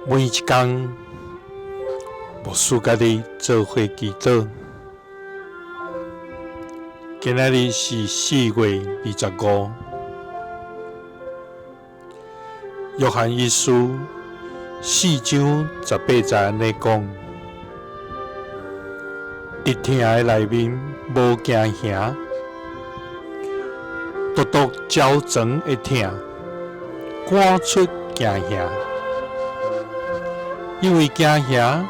每一天，牧师甲你做伙祈祷。今仔日是4月25。约翰一书4章18节安尼讲：伫疼的内面无惊吓，独独焦肠的疼，赶出惊吓。因为惊吓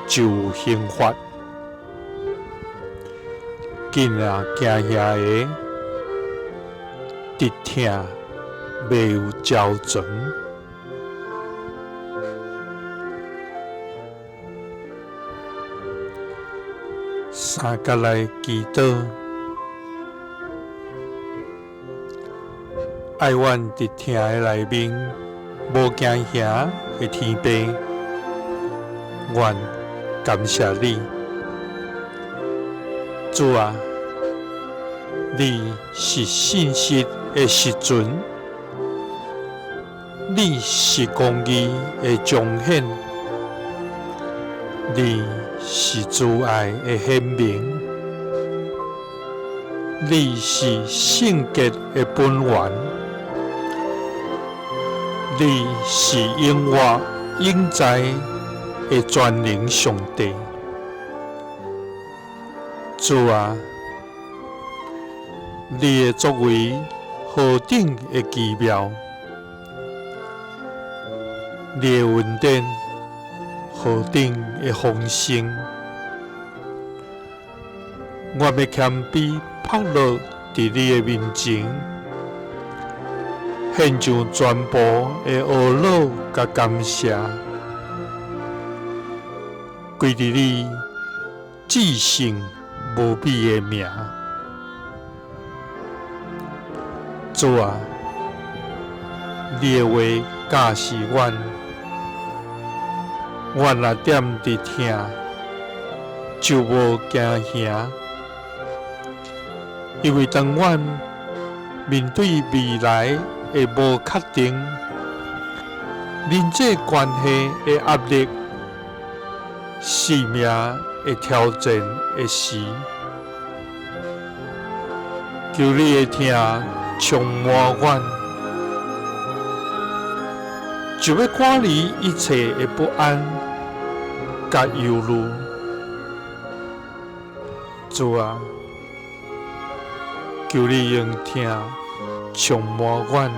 就有刑罚，紧啊惊吓的，直疼袂有焦肠。三甲来祈祷，爱阮伫疼的内面无惊吓的天父。愿感谢你，主啊！你是信实的时阵，你是公义的彰显，你是慈爱的显明，你是圣洁的本源，你是永活永在的全能上帝。主啊，你的作为何等的奇妙，你的恩典何等的丰盛。我要谦卑趴落伫你的面前，献上全部的懊恼甲感谢。归伫你至圣无比的名，主啊！你的话教示阮，阮若踮伫疼，就无惊吓，因为当阮面对未来的无确定、人际关系的压力、生命的挑战的时，求你的疼充满阮，就要赶离一切的不安甲忧虑。主啊，求你用疼充满阮，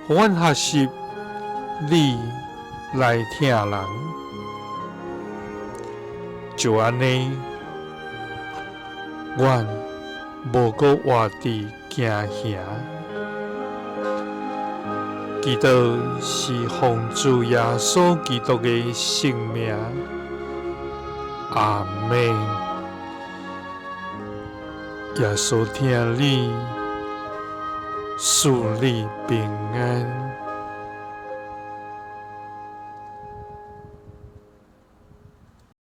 互阮学习你来疼人。就安尼，阮无搁活伫惊吓。祈祷是奉主耶稣基督的圣名，阿门。耶稣听你，赐你平安。